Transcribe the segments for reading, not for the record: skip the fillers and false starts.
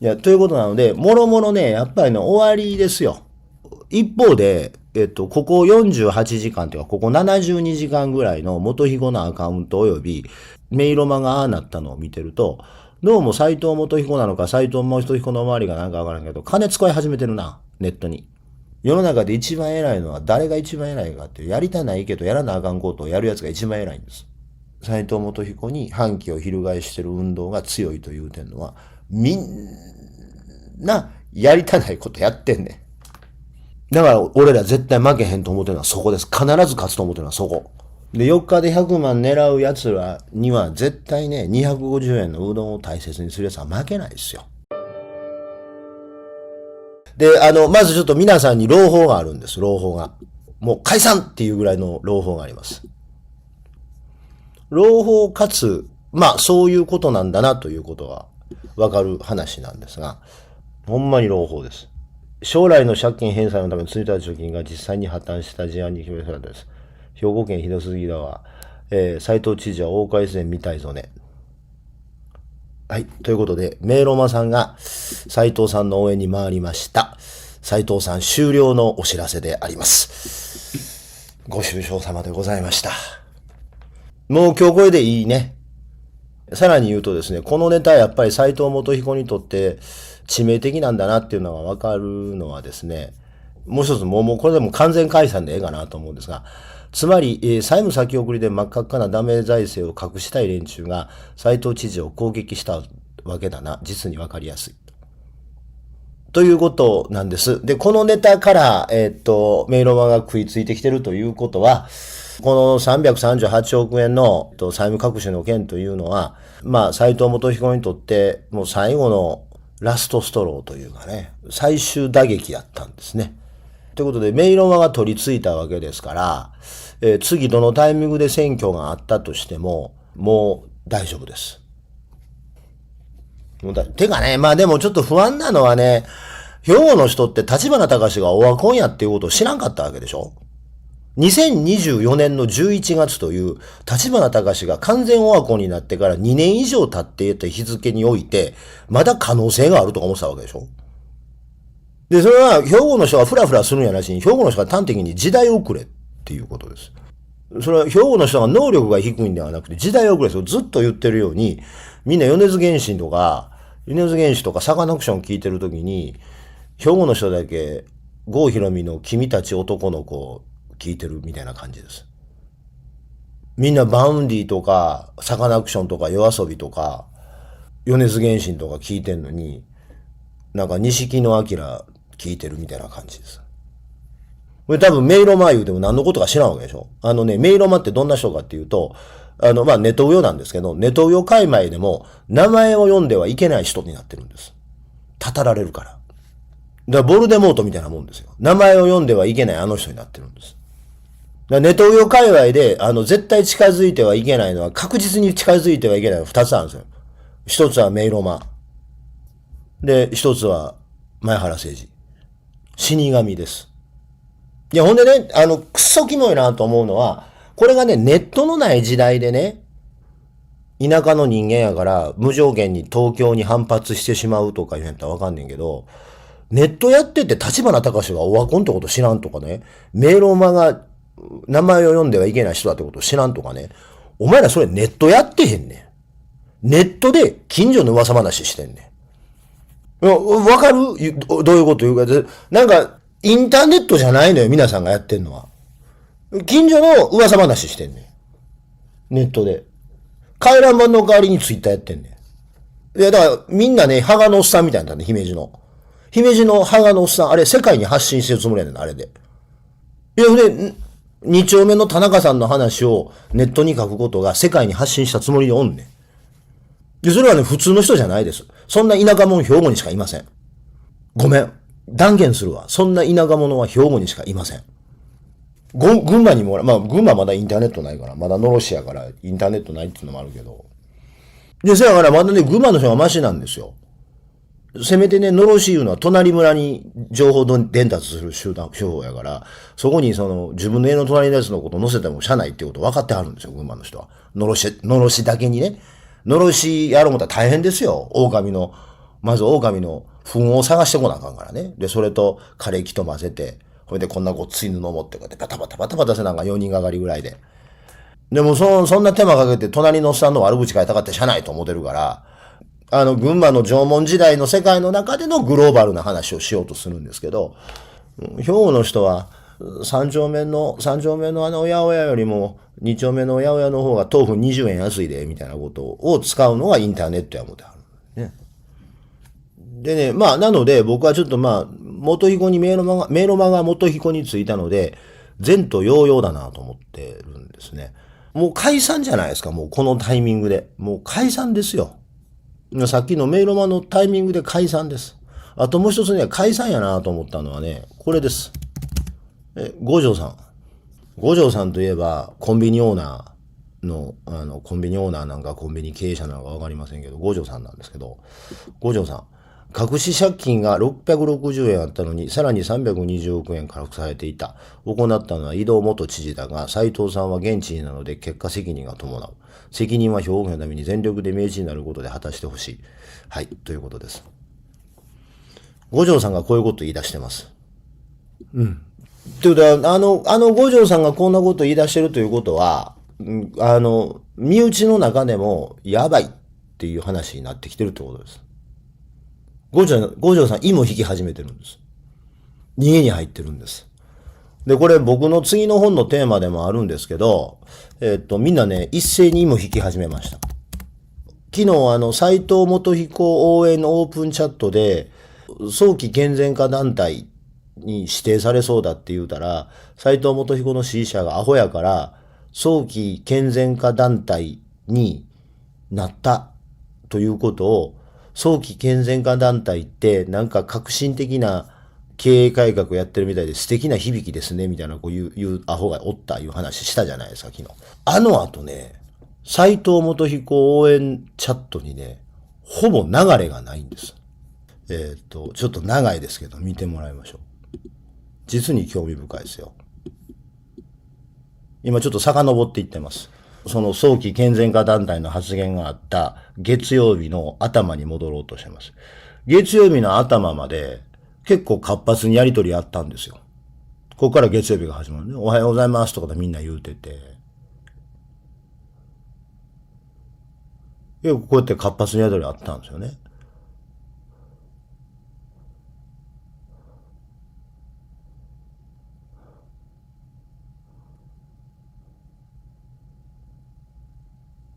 いや、ということなので、もろもろね、やっぱりね、終わりですよ。一方で、ここ48時間というか、ここ72時間ぐらいの元彦のアカウント及び、メイロマがああなったのを見てると、どうも斎藤元彦なのか、斎藤元彦の周りがなんかわからんけど、金使い始めてるな、ネットに。世の中で一番偉いのは誰が一番偉いかって、やりたないけどやらなあかんことをやるやつが一番偉いんです。斎藤元彦に反旗を翻してる運動が強いという点のは、みんなやりたないことやってんねん。だから俺ら絶対負けへんと思ってるのはそこです。必ず勝つと思ってるのはそこ。で、4日で100万狙う奴らには絶対ね、250円のうどんを大切にする奴は負けないですよ。で、まずちょっと皆さんに朗報があるんです、朗報が。もう解散っていうぐらいの朗報があります。朗報かつ、まあそういうことなんだなということがわかる話なんですが、ほんまに朗報です。将来の借金返済のために積み立て貯金が実際に破綻した事案に決められたです。兵庫県広杉川、斉藤知事は大改善みたいぞね。はい。ということで、メイロマさんが斉藤さんの応援に回りました。斉藤さん終了のお知らせであります。ご愁傷様でございました。もう今日これでいいね。さらに言うとですね、このネタはやっぱり斉藤元彦にとって致命的なんだなっていうのがわかるのはですね、もう一つもうこれでも完全解散でええかなと思うんですが、つまり、債務先送りで真っ赤っかなダメ財政を隠したい連中が斉藤知事を攻撃したわけだな。実にわかりやすい。ということなんです。で、このネタから、メイロマが食いついてきてるということは、この338億円の債務隠しの件というのは、まあ、斉藤元彦にとって、もう最後のラストストローというかね、最終打撃やったんですね。ということで、メイロマが取り付いたわけですから、次どのタイミングで選挙があったとしても、もう大丈夫です。てかね、まあでもちょっと不安なのはね、兵庫の人って立花隆がオワコンやっていうことを知らんかったわけでしょ。2024年の11月という立花隆が完全オワコンになってから2年以上経っていた日付において、まだ可能性があるとか思ってたわけでしょ。で、それは兵庫の人がフラフラするんやなしに、兵庫の人が端的に時代遅れっていうことです。それは兵庫の人が能力が低いんではなくて時代遅れですよ。ずっと言ってるように、みんな米津玄師とかサカナクション聞いてるときに、兵庫の人だけ郷ひろみの君たち男の子を聞いてるみたいな感じです。みんなバウンディとかサカナクションとか夜遊びとか米津玄師とか聞いてんのに、なんか錦野明聞いてるみたいな感じです。これ多分メイロマ言うても何のことか知らんわけでしょ。メイロマってどんな人かっていうと、まあ、ネトウヨなんですけど、ネトウヨ界隈でも名前を読んではいけない人になってるんです。たたられるから。だからボルデモートみたいなもんですよ。名前を読んではいけないあの人になってるんです。だからネトウヨ界隈で、絶対近づいてはいけないのは、確実に近づいてはいけないのは二つあるんですよ。一つはメイロマ。で、一つは前原誠司。死神です。いや、ほんでね、くっそキモいなと思うのは、これがね、ネットのない時代でね、田舎の人間やから無条件に東京に反発してしまうとか言うんやったらわかんねんけど、ネットやってて立花隆がオワコンってこと知らんとかね、メーロマが名前を読んではいけない人だってこと知らんとかね、お前らそれネットやってへんねん。ネットで近所の噂話してんねん。わかるどういうこと言うか。なんか、インターネットじゃないのよ、皆さんがやってんのは。近所の噂話してんねん。ネットで。回覧板の代わりにツイッターやってんねん。いや、だから、みんなね、ハガのおっさんみたいなんだね、姫路の。姫路のハガのおっさん、あれ、世界に発信してるつもりやねん、あれで。いや、で、二丁目の田中さんの話をネットに書くことが世界に発信したつもりでおんねん。で、それはね、普通の人じゃないです。そんな田舎者兵庫にしかいません。ごめん。断言するわ。そんな田舎者は兵庫にしかいません。群馬にも、まあ、群馬まだインターネットないから、まだのろしやからインターネットないっていうのもあるけど。で、そやからまだね、群馬の人がマシなんですよ。せめてね、のろしいうのは隣村に情報伝達する手法やから、そこに自分の家の隣のやつのこと載せても社内っていうこと分かってはるんですよ、群馬の人は。のろしだけにね。のろしやろう思ったら大変ですよ。狼のまず狼の糞を探してこなあかんからね。で、それと枯れ木と混ぜて、ほいでこんなごっつい布持ってこうやってバタバタバタバタせなんか4人がかりぐらいで。でもそんな手間かけて隣のおっさんの悪口書いたかってしゃないと思ってるから、群馬の縄文時代の世界の中でのグローバルな話をしようとするんですけど、兵庫の人は、三丁目の八百屋よりも、二丁目の八百屋の方が豆腐20円安いで、みたいなことを使うのがインターネットやもんである。ね。でね、まあ、なので、僕はちょっとまあ、元彦にメイロマが元彦についたので、前途洋々だなと思ってるんですね。もう解散じゃないですか、もうこのタイミングで。もう解散ですよ。さっきのメイロマのタイミングで解散です。あともう一つね、解散やなと思ったのはね、これです。五条さん。五条さんといえば、コンビニオーナーの、コンビニオーナーなんかコンビニ経営者なのかわかりませんけど、五条さんなんですけど、五条さん。隠し借金が660円あったのに、さらに320億円隠されていた。行ったのは井戸元知事だが、斉藤さんは現地になので結果責任が伴う。責任は兵庫県のために全力で明治になることで果たしてほしい。はい、ということです。五条さんがこういうことを言い出してます。うん。ということは、五条さんがこんなことを言い出してるということは、身内の中でもやばいっていう話になってきてるってことです。五条さん、芋引き始めてるんです。家に入ってるんです。で、これ僕の次の本のテーマでもあるんですけど、みんなね、一斉に芋引き始めました。昨日斎藤元彦応援オープンチャットで、早期健全化団体に指定されそうだって言うたら、斎藤元彦の支持者がアホやから、早期健全化団体になったということを、早期健全化団体ってなんか革新的な経営改革やってるみたいで素敵な響きですね、みたいなこういうアホがおったいう話したじゃないですか、昨日。あの後ね、斎藤元彦応援チャットにね、ほぼ流れがないんです。ちょっと長いですけど見てもらいましょう。実に興味深いですよ。今ちょっと遡っていってます。その早期健全化団体の発言があった月曜日の頭に戻ろうとしてます。月曜日の頭まで結構活発にやりとりあったんですよ。ここから月曜日が始まるね。おはようございますとかでみんな言うてて。こうやって活発にやりとりあったんですよね。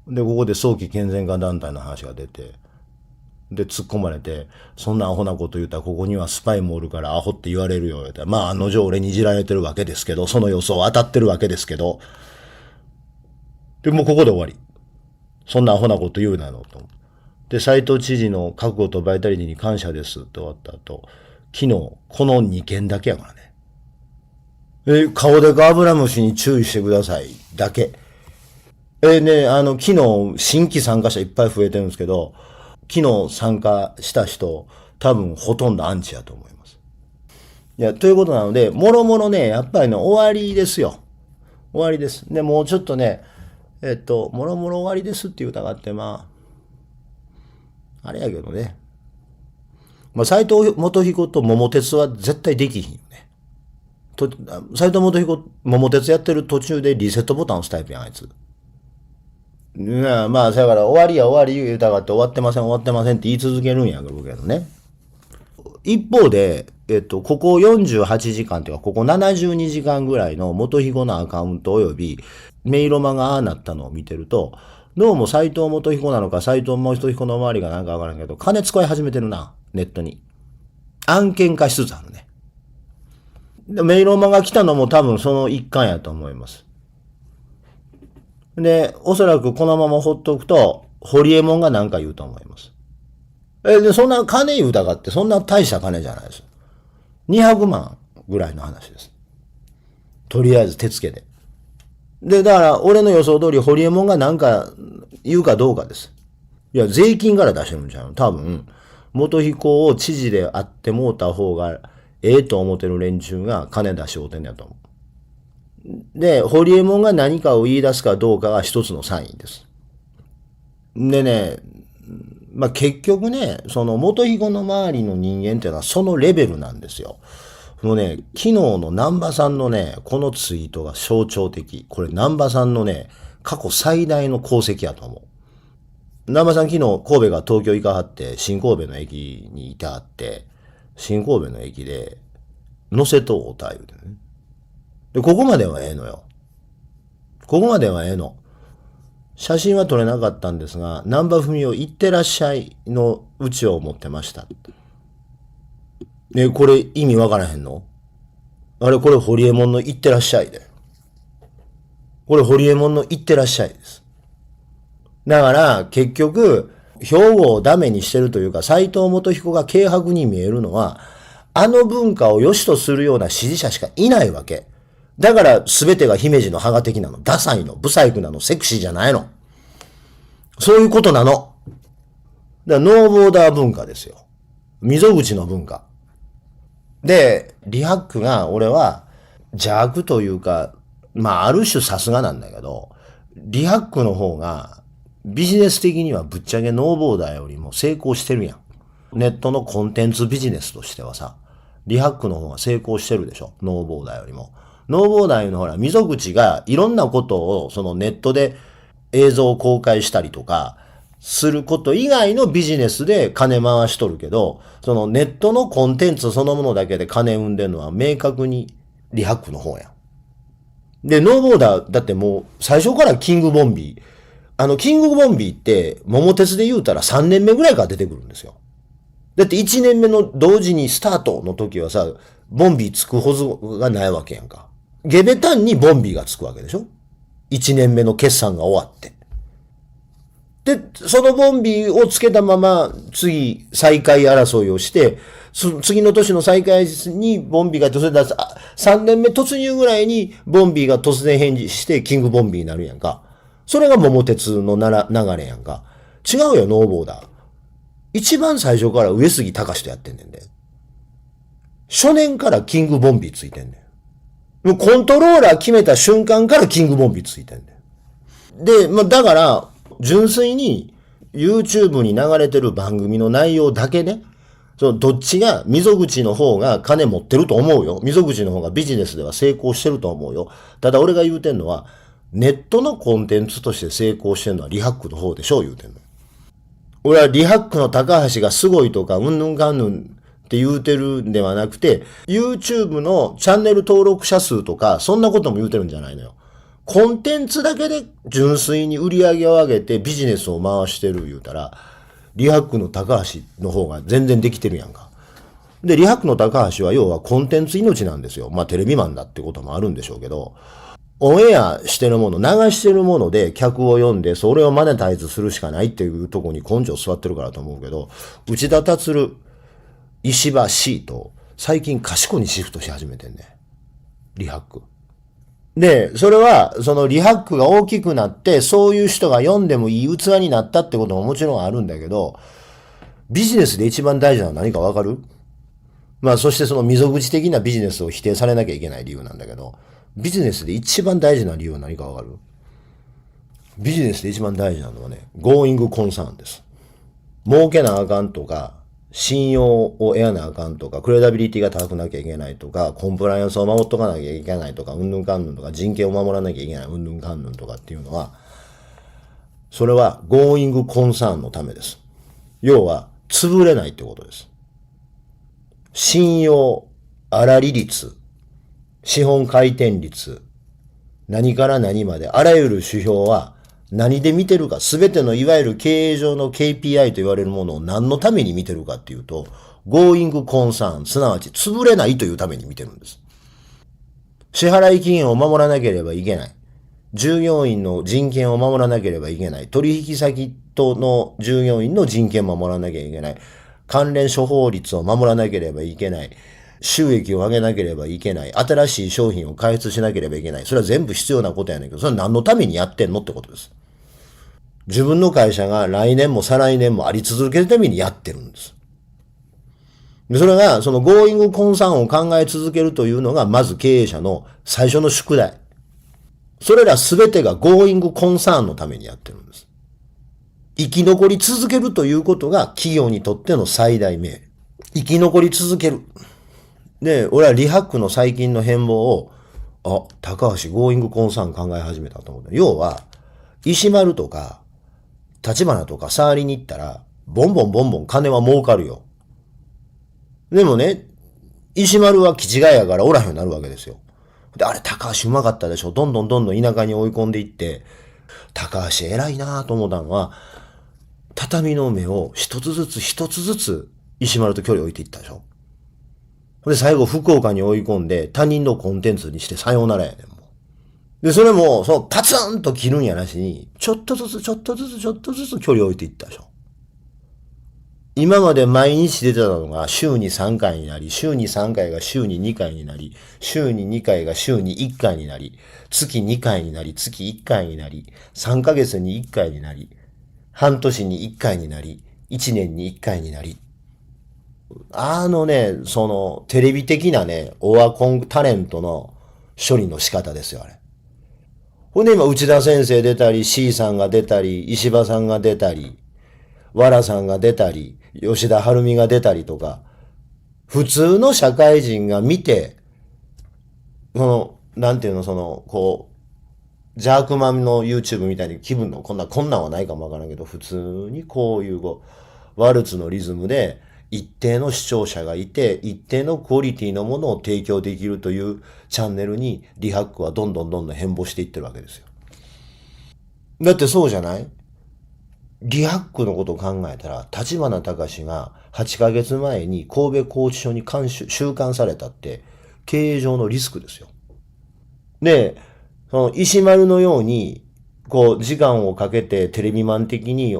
で、ここで早期健全化団体の話が出て、で、突っ込まれて、そんなアホなこと言ったら、ここにはスパイもおるからアホって言われるよ、言うて。まあ、案の定俺にいじられてるわけですけど、その予想当たってるわけですけど、で、もうここで終わり。そんなアホなこと言うなよ、と。で、斉藤知事の覚悟とバイタリティに感謝ですって終わった後、昨日、この2件だけやからね。顔でかアブラムシに注意してください。だけ。ね、昨日、新規参加者いっぱい増えてるんですけど、昨日参加した人、多分ほとんどアンチやと思います。いや、ということなので、もろもろね、やっぱりね、終わりですよ。終わりです。で、もうちょっとね、もろもろ終わりですって言うたがって、まあ、あれやけどね。まあ、斎藤元彦と桃鉄は絶対できひんよね。斎藤元彦、桃鉄やってる途中でリセットボタン押すタイプやん、あいつ。まあ、だから終わりや終わり言うたがって終わってません終わってませんって言い続けるんやけどね。一方で、ここ48時間というか、ここ72時間ぐらいの元彦のアカウント及び、メイロマがああなったのを見てると、どうも斎藤元彦なのか斎藤元彦の周りがなんかわからんけど、金使い始めてるな、ネットに。案件化しつつあるね。メイロマが来たのも多分その一環やと思います。で、おそらくこのままほっとくと、ホリエモンが何か言うと思います。で、そんな金言うたかってそんな大した金じゃないです。200万ぐらいの話です。とりあえず手付けで。で、だから俺の予想通りホリエモンが何か言うかどうかです。いや、税金から出してるんじゃん。多分、元彦を知事であってもうた方がええと思ってる連中が金出しおうてんやと思う。で、ホリエモンが何かを言い出すかどうかが一つのサインです。でね、まあ、結局ね、その元彦の周りの人間っていうのはそのレベルなんですよ。もうね、昨日の南波さんのね、このツイートが象徴的。これ南波さんのね、過去最大の功績やと思う。南波さん昨日神戸が東京行かはって、新神戸の駅にいてはって、新神戸の駅で、乗せとうた言うてね。で、ここまではええのよ。ここまではええの。写真は撮れなかったんですが、南波文雄行ってらっしゃいのうちを持ってました。ね、これ意味わからへんの？あれ、これホリエモンの行ってらっしゃいで。これホリエモンの行ってらっしゃいです。だから、結局、兵庫をダメにしてるというか、斎藤元彦が軽薄に見えるのは、あの文化を良しとするような支持者しかいないわけ。だから、すべてが姫路の羽賀的なの。ダサいの。ブサイクなの。セクシーじゃないの。そういうことなの。だからノーボーダー文化ですよ。溝口の文化。で、リハックが、俺は、邪悪というか、まあ、ある種さすがなんだけど、リハックの方が、ビジネス的にはぶっちゃけノーボーダーよりも成功してるやん。ネットのコンテンツビジネスとしてはさ、リハックの方が成功してるでしょ。ノーボーダーよりも。ノーボーダーのほら、溝口がいろんなことをそのネットで映像を公開したりとか、すること以外のビジネスで金回しとるけど、そのネットのコンテンツそのものだけで金生んでるのは明確にリハックの方やん。で、ノーボーダー、だってもう最初からキングボンビー、キングボンビーって、桃鉄で言うたら3年目ぐらいから出てくるんですよ。だって1年目の同時にスタートの時はさ、ボンビーつくはずがないわけやんか。ゲベタンにボンビーがつくわけでしょ？ 1 年目の決算が終わって。で、そのボンビーをつけたまま、次、再開争いをして、次の年の再開にボンビーが突然出す、3年目突入ぐらいにボンビーが突然返事して、キングボンビーになるやんか。それが桃鉄の流れやんか。違うよ、ノーボーダー。一番最初から上杉隆とやってんねんで。初年からキングボンビーついてんねん。もうコントローラー決めた瞬間からキングボンビーついてんねん。で、まあ、だから、純粋に YouTube に流れてる番組の内容だけね、どっちが、溝口の方が金持ってると思うよ。溝口の方がビジネスでは成功してると思うよ。ただ俺が言うてんのは、ネットのコンテンツとして成功してるのはリハックの方でしょ、言うてんの。俺はリハックの高橋がすごいとか、うんぬんかんぬんって言うてるんではなくて、YouTube のチャンネル登録者数とか、そんなことも言うてるんじゃないのよ。コンテンツだけで純粋に売り上げを上げてビジネスを回してる言うたら、リハックの高橋の方が全然できてるやんか。で、リハックの高橋は要はコンテンツ命なんですよ。まあテレビマンだってこともあるんでしょうけど、オンエアしてるもの、流してるもので客を呼んで、それをマネタイズするしかないっていうところに根性座ってるからと思うけど、内田達、石破 C と、最近賢にシフトし始めてんね。リハック。で、それは、そのリハックが大きくなって、そういう人が読んでもいい器になったってことももちろんあるんだけど、ビジネスで一番大事なのは何かわかる？まあ、そしてその溝口的なビジネスを否定されなきゃいけない理由なんだけど、ビジネスで一番大事な理由は何かわかる？ビジネスで一番大事なのはね、going concern です。儲けなあかんとか、信用を得なあかんとか、クレダビリティが高くなきゃいけないとか、コンプライアンスを守っとかなきゃいけないとか、うんぬんかんぬんとか、人権を守らなきゃいけない、うんぬんかんぬんとかっていうのは、それは going concern のためです。要は、潰れないってことです。信用、粗利率、資本回転率、何から何まで、あらゆる指標は何で見てるか、すべてのいわゆる経営上の KPI と言われるものを何のために見てるかっていうと、going concern、すなわち潰れないというために見てるんです。支払い期限を守らなければいけない。従業員の人権を守らなければいけない。取引先との従業員の人権を守らなきゃいけない。関連処方率を守らなければいけない。収益を上げなければいけない。新しい商品を開発しなければいけない。それは全部必要なことやねんけど、それは何のためにやってんのってことです。自分の会社が来年も再来年もあり続けるためにやってるんです。で、それが、その going concern を考え続けるというのが、まず経営者の最初の宿題。それらすべてが going concern のためにやってるんです。生き残り続けるということが企業にとっての最大命令。生き残り続ける。で、俺はリハックの最近の変貌を、高橋ゴーイングコンサーン考え始めたと思った。要は、石丸とか、立花とか触りに行ったら、ボンボンボンボン金は儲かるよ。でもね、石丸は気違いやからおらへんようになるわけですよ。で、あれ高橋うまかったでしょ。どんどんどんどん田舎に追い込んでいって、高橋偉いなぁと思ったのは、畳の目を一つずつ石丸と距離を置いていったでしょ。で、最後福岡に追い込んで他人のコンテンツにしてさようならやねんもう。で、それも、パツンと切るんやなしに、ちょっとずつ距離を置いていったでしょ。今まで毎日出てたのが週に3回になり、週に3回が週に2回になり、週に2回が週に1回になり、月2回になり、月1回になり、3ヶ月に1回になり、半年に1回になり、1年に1回になり。テレビ的なね、オワコンタレントの処理の仕方ですよ、あれ。ほんで今、内田先生出たり、C さんが出たり、石破さんが出たり、わらさんが出たり、吉田晴美が出たりとか、普通の社会人が見て、ジャークマンの YouTube みたいに気分のこんなんはないかもわからんけど、普通にこういうワルツのリズムで一定の視聴者がいて、一定のクオリティのものを提供できるというチャンネルにリハックはどんどん変貌していってるわけですよ。だってそうじゃない？リハックのことを考えたら、立花隆が8ヶ月前に神戸拘置所に収監されたって、経営上のリスクですよ。で、その石丸のように、時間をかけてテレビマン的に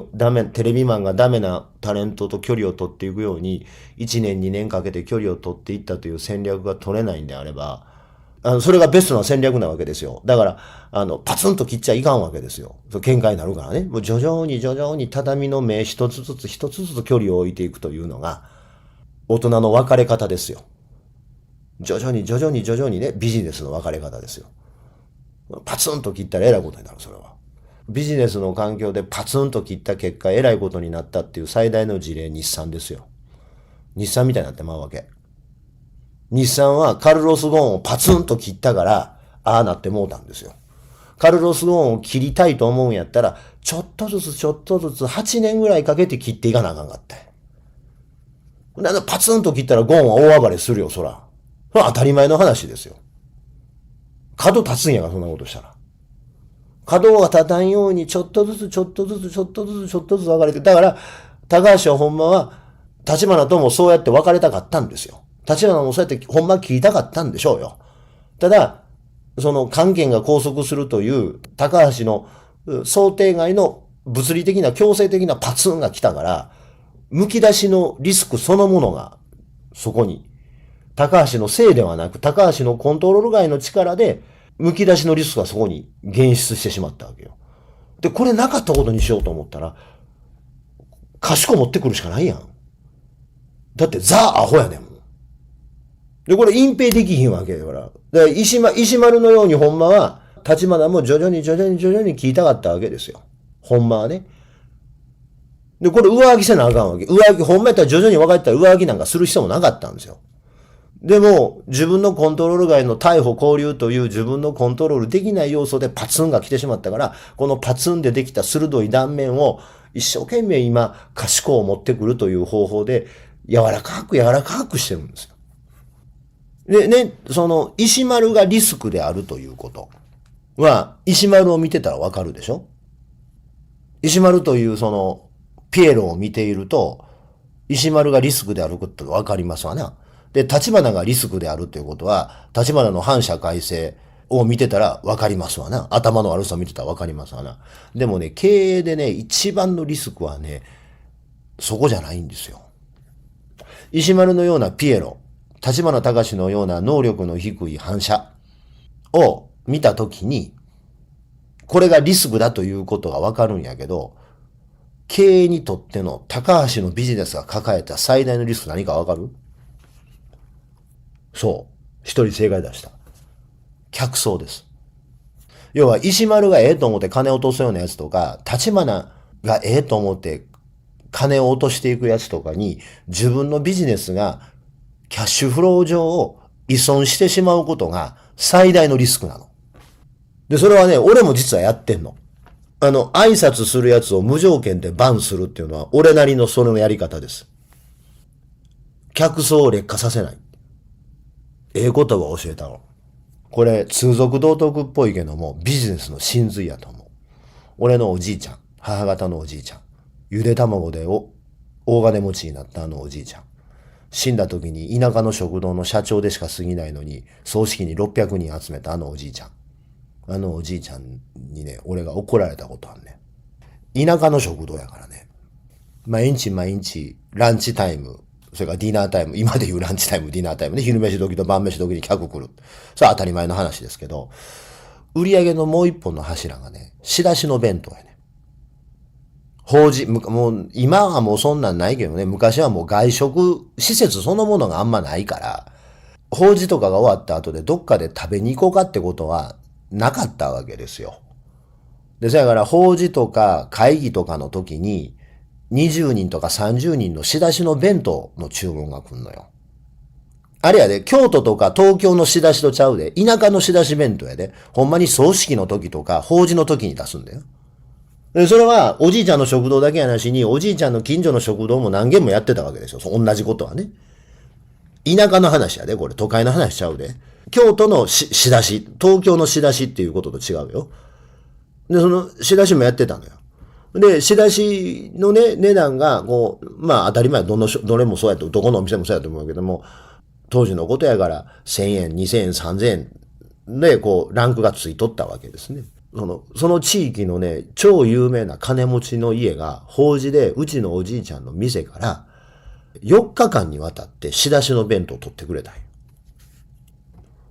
テレビマンがダメなタレントと距離を取っていくように、1年2年かけて距離を取っていったという戦略が取れないんであれば、それがベストな戦略なわけですよ。だから、パツンと切っちゃいかんわけですよ。喧嘩になるからね。もう徐々に畳の目一つずつ距離を置いていくというのが、大人の分かれ方ですよ。徐々にね、ビジネスの分かれ方ですよ。パツンと切ったら偉いことになる、それは。ビジネスの環境でパツンと切った結果、偉いことになったっていう最大の事例、日産ですよ。日産みたいになってまうわけ。日産はカルロス・ゴーンをパツンと切ったから、ああなってもうたんですよ。カルロス・ゴーンを切りたいと思うんやったら、ちょっとずつ8年ぐらいかけて切っていかなあかんかった。パツンと切ったらゴーンは大暴れするよ、そら。それは当たり前の話ですよ。角立つんやから、そんなことしたら。角が立たんようにちょっとずつ分かれて、だから、高橋はほんまは、立花ともそうやって別れたかったんですよ。立花もそうやってほんま切りたかったんでしょうよ。ただ、その関係が拘束するという高橋の想定外の物理的な強制的なパツンが来たから、剥き出しのリスクそのものがそこに、高橋のせいではなく、高橋のコントロール外の力で、剥き出しのリスクがそこに現出してしまったわけよ。で、これなかったことにしようと思ったら、賢持ってくるしかないやん。だってザ・アホやねんもん。で、これ隠蔽できひんわけだから。で、石丸のようにほんまは、立花も徐々に聞いたかったわけですよ。ほんまはね。で、これ上書きせなあかんわけ。上書き、ほんまやったら徐々に分かったら上書きなんかする必要もなかったんですよ。でも、自分のコントロール外の逮捕交留という自分のコントロールできない要素でパツンが来てしまったから、このパツンでできた鋭い断面を一生懸命今、賢を持ってくるという方法で、柔らかくしてるんですよ。でね、石丸がリスクであるということは、石丸を見てたらわかるでしょ？石丸というピエロを見ていると、石丸がリスクであることがわかりますわな。で、立花がリスクであるということは、立花の反社会性を見てたらわかりますわな。頭の悪さを見てたらわかりますわな。でもね、経営でね、一番のリスクはね、そこじゃないんですよ。石丸のようなピエロ、立花隆のような能力の低い反射を見たときに、これがリスクだということがわかるんやけど、経営にとっての高橋のビジネスが抱えた最大のリスク何かわかる？そう。一人正解出した。客層です。要は、石丸がええと思って金を落とすようなやつとか、立花がええと思って金を落としていくやつとかに自分のビジネスがキャッシュフロー上を依存してしまうことが最大のリスクなの。で、それはね、俺も実はやってんの。挨拶するやつを無条件でバンするっていうのは俺なりのそれのやり方です。客層を劣化させない。ええ言葉を教えたの。これ、通俗道徳っぽいけども、ビジネスの真髄やと思う。俺のおじいちゃん、母方のおじいちゃん、ゆで卵で大金持ちになったあのおじいちゃん。死んだ時に田舎の食堂の社長でしか過ぎないのに、葬式に600人集めたあのおじいちゃん。あのおじいちゃんにね、俺が怒られたことあんねん。田舎の食堂やからね。毎日、ランチタイム、それからディナータイム、今で言うランチタイム、ディナータイムね、昼飯時と晩飯時に客来る。それは当たり前の話ですけど、売り上げのもう一本の柱がね、仕出しの弁当やね。もう、今はもうそんなんないけどね、昔はもう外食施設そのものがあんまないから、法事とかが終わった後でどっかで食べに行こうかってことはなかったわけですよ。で、そやから法事とか会議とかの時に、20人とか30人の仕出しの弁当の注文が来んのよ。あれやで、京都とか東京の仕出しとちゃうで、田舎の仕出し弁当やで、ほんまに葬式の時とか法事の時に出すんだよ。で、それはおじいちゃんの食堂だけやなしに、おじいちゃんの近所の食堂も何軒もやってたわけですよ。同じことはね。田舎の話やで、これ都会の話しちゃうで。京都の仕出し、東京の仕出しっていうことと違うよ。で、その仕出しもやってたのよ。で、仕出しのね、値段が、こう、まあ当たり前、どれもそうやと、どこのお店もそうやと思うけども、当時のことやから1000円、2000円、3000円で、こう、ランクがついとったわけですね。その地域のね、超有名な金持ちの家が、法事で、うちのおじいちゃんの店から、4日間にわたって仕出しの弁当を取ってくれたんよ。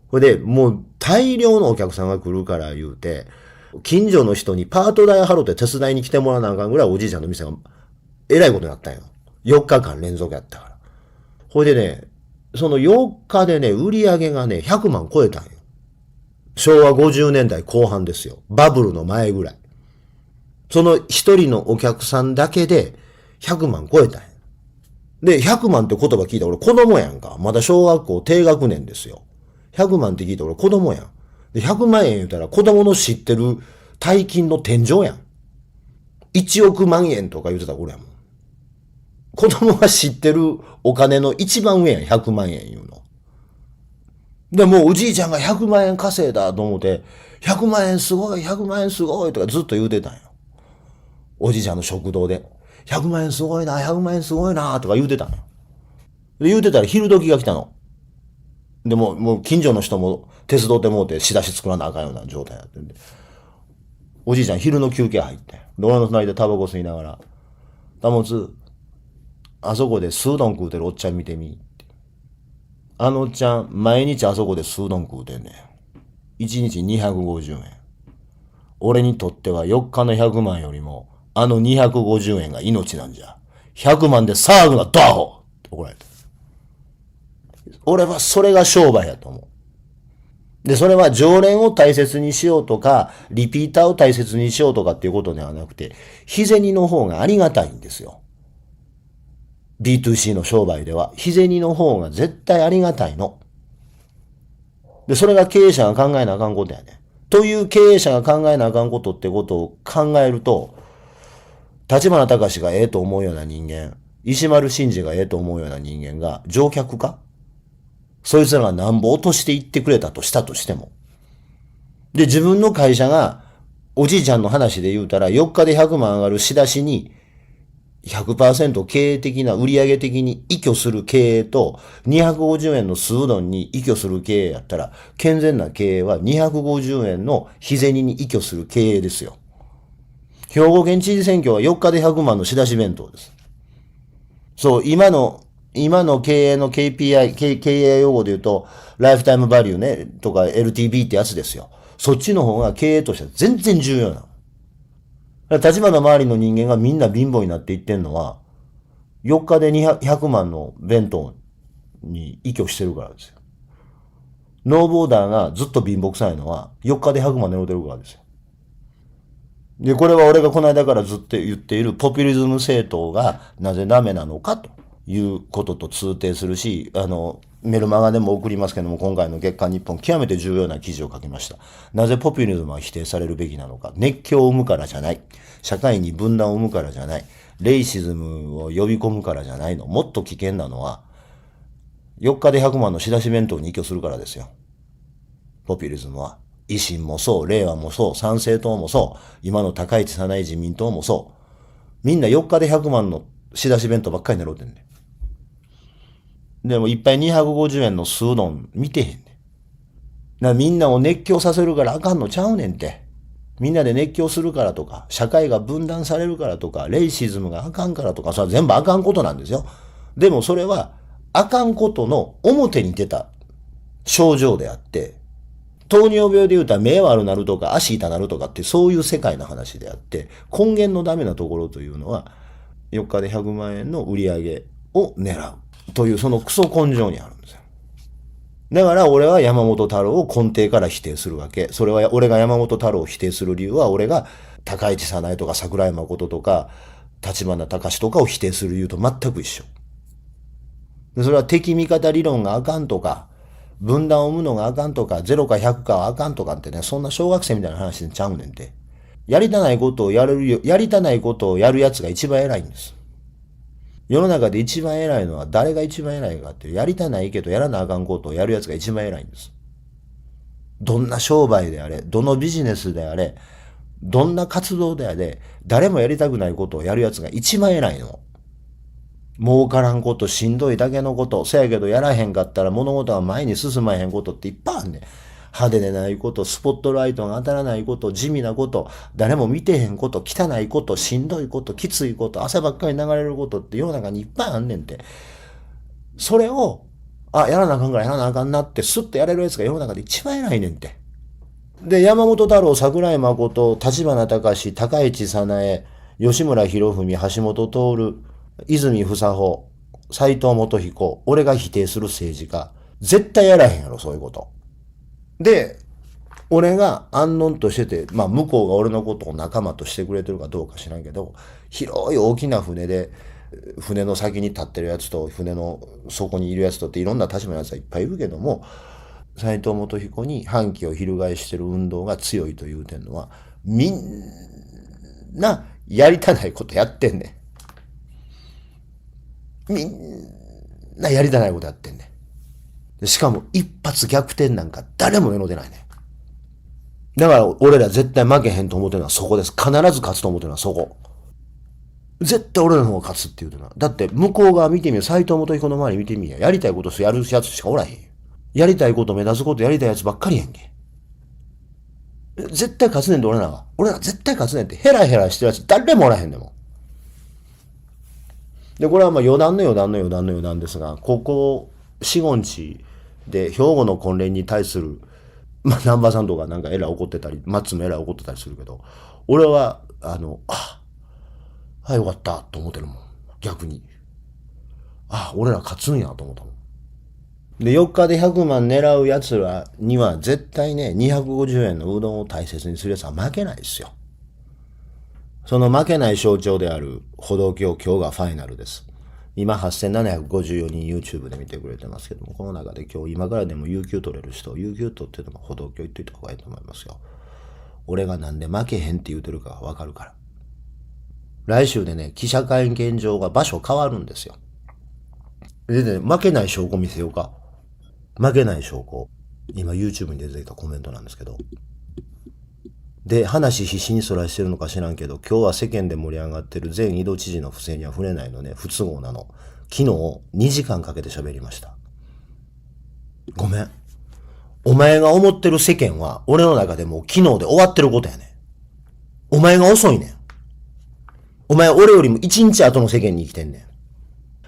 これで、もう大量のお客さんが来るから言うて、近所の人にパート代払って手伝いに来てもらわなあかんぐらいおじいちゃんの店がえらいことになったんよ。4日間連続やったから。ほいでね、その4日でね、売り上げがね、100万超えたんよ。昭和50年代後半ですよ。バブルの前ぐらい。その一人のお客さんだけで100万超えたんよ。で、100万って言葉聞いたら俺子供やんか。まだ小学校低学年ですよ。100万って聞いたら俺子供やん。で、100万円言うたら子供の知ってる大金の天井やん。1億万円とか言うてたら俺やもん。子供が知ってるお金の一番上やん、100万円言うの。で、もうおじいちゃんが100万円稼いだと思って、100万円すごい、100万円すごいとかずっと言うてたんよ。おじいちゃんの食堂で。100万円すごいな、100万円すごいなとか言うてたんよ。で、言うてたら昼時が来たの。でもう近所の人も手伝ってもうて仕出し作らなあかんような状態になってんで。おじいちゃん昼の休憩入って。で、俺の隣でタバコ吸いながら、たもつ、あそこでスードン食うてるおっちゃん見てみ。あのおっちゃん、毎日あそこでスードン食うてんねん。1日250円。俺にとっては4日の100万よりも、あの250円が命なんじゃ。100万で騒ぐな、ドアホって怒られた。俺はそれが商売やと思う。で、それは常連を大切にしようとか、リピーターを大切にしようとかっていうことではなくて、日銭の方がありがたいんですよ。B2C の商売では、日銭の方が絶対ありがたいの。で、それが経営者が考えなあかんことやね。という経営者が考えなあかんことってことを考えると、立花隆がええと思うような人間、石丸慎二がええと思うような人間が乗客かそいつらがなんぼ落としていってくれたとしたとしても。で、自分の会社が、おじいちゃんの話で言うたら、4日で100万上がる仕出しに、100% 経営的な、売上的に依拠する経営と、250円のスードンに依拠する経営やったら、健全な経営は250円の日銭に依拠する経営ですよ。兵庫県知事選挙は4日で100万の仕出し弁当です。そう、今の経営の KPI、経営用語で言うと、ライフタイムバリューね、とか LTV ってやつですよ。そっちの方が経営としては全然重要なの。立場の周りの人間がみんな貧乏になっていってんのは、4日で100万の弁当に依拠してるからですよ。ノーボーダーがずっと貧乏くさいのは、4日で100万狙ってるからですよ。で、これは俺がこの間からずっと言っているポピュリズム政党がなぜダメなのかということと通底するし、メルマガでも送りますけども、今回の月刊日本、極めて重要な記事を書きました。なぜポピュリズムは否定されるべきなのか。熱狂を生むからじゃない。社会に分断を生むからじゃない。レイシズムを呼び込むからじゃないの。もっと危険なのは、4日で100万の仕出し弁当に依拠するからですよ。ポピュリズムは。維新もそう、令和もそう、参政党もそう、今の高市早苗自民党もそう。みんな4日で100万の仕出し弁当ばっかり狙うてんねん。でもいっぱい250円の酢うどん見てへんねん。みんなを熱狂させるからあかんのちゃうねんって。みんなで熱狂するからとか、社会が分断されるからとか、レイシズムがあかんからとか、それは全部あかんことなんですよ。でもそれは、あかんことの表に出た症状であって、糖尿病で言うたら目悪なるとか足痛なるとかってそういう世界の話であって、根源のダメなところというのは、4日で100万円の売り上げを狙うというそのクソ根性にあるんですよ。だから俺は山本太郎を根底から否定するわけ。それは俺が山本太郎を否定する理由は、俺が高市早苗とか桜井誠とか立花隆とかを否定する理由と全く一緒。それは敵味方理論があかんとか、分断を生むのがあかんとか、0か100かはあかんとかってね、そんな小学生みたいな話でちゃうねんて。やりたないことをやりたないことをやるやつが一番偉いんです。世の中で一番偉いのは誰が一番偉いかって、やりたないけどやらなあかんことをやるやつが一番偉いんです。どんな商売であれ、どのビジネスであれ、どんな活動であれ、誰もやりたくないことをやるやつが一番偉いの。儲からんこと、しんどいだけのこと、せやけどやらへんかったら物事は前に進まへんことっていっぱいあんねん。派手でないこと、スポットライトが当たらないこと、地味なこと、誰も見てへんこと、汚いこと、しんどいこと、きついこと、汗ばっかり流れることって世の中にいっぱいあんねんて。それを、やらなあかんからやらなあかんなってスッとやれるやつが世の中で一番偉いねんて。で、山本太郎、桜井誠、立花隆、高市早苗、吉村博文、橋本徹、泉房穂、斎藤元彦、俺が否定する政治家、絶対やらへんやろ、そういうこと。で、俺が安穏としてて、向こうが俺のことを仲間としてくれてるかどうか知らんけど、広い大きな船で、船の先に立ってるやつと、船の底にいるやつとっていろんな立場のやつはいっぱいいるけども、斎藤元彦に反旗を翻してる運動が強いという点のは、みんなやりたないことやってんねん。みんなやりたないことやってんねん。しかも一発逆転なんか誰も世の出ないねん。だから俺ら絶対負けへんと思ってるのはそこです。必ず勝つと思ってるのはそこ。絶対俺らの方が勝つって言うてるのは。だって向こう側見てみよ。斎藤元彦の周り見てみや。やりたいことやるやつしかおらへん。やりたいこと目指すことやりたいやつばっかりやんけ。絶対勝つねんで俺らが。俺ら絶対勝つねんってヘラヘラしてるやつ誰もおらへんでも。で、これは余談ですが、ここ4、5日で兵庫の婚礼に対する、南波さんとかなんかエラー起こってたり、松もエラー起こってたりするけど、俺は、よかったと思ってるもん。逆に。俺ら勝つんやと思ったもん。で、4日で100万狙う奴らには絶対ね、250円のうどんを大切にする奴は負けないですよ。その負けない象徴である歩道橋、今日がファイナルです。今8754人 YouTube で見てくれてますけども、この中で今日今からでも有給取れる人、有給取ってでも歩道橋行っといた方がいいと思いますよ。俺がなんで負けへんって言うてるかがわかるから。来週でね、記者会見場が場所変わるんですよ。でね、負けない証拠見せようか。負けない証拠。今 YouTube に出てきたコメントなんですけど。で、話必死にそらしてるのか知らんけど、今日は世間で盛り上がってる前井戸知事の不正には触れないのね、不都合なの。昨日2時間かけて喋りました。ごめん。お前が思ってる世間は、俺の中でもう昨日で終わってることやねん。お前が遅いねん。お前俺よりも1日後の世間に生きてんねん。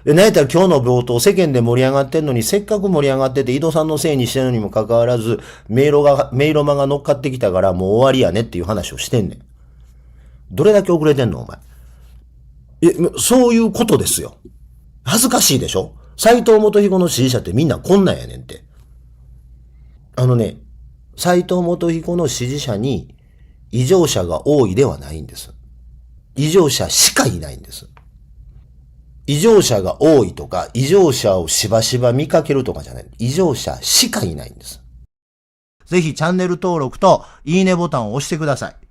で、なんやったら今日の冒頭世間で盛り上がってんのに、せっかく盛り上がってて井戸さんのせいにしてるのにもかかわらず、メイロマが乗っかってきたからもう終わりやねっていう話をしてんねん。どれだけ遅れてんのお前。そういうことですよ。恥ずかしいでしょ。斎藤元彦の支持者ってみんなこんなんやねんって。斎藤元彦の支持者に、異常者が多いではないんです。異常者しかいないんです。異常者が多いとか、異常者をしばしば見かけるとかじゃない。異常者しかいないんです。ぜひチャンネル登録といいねボタンを押してください。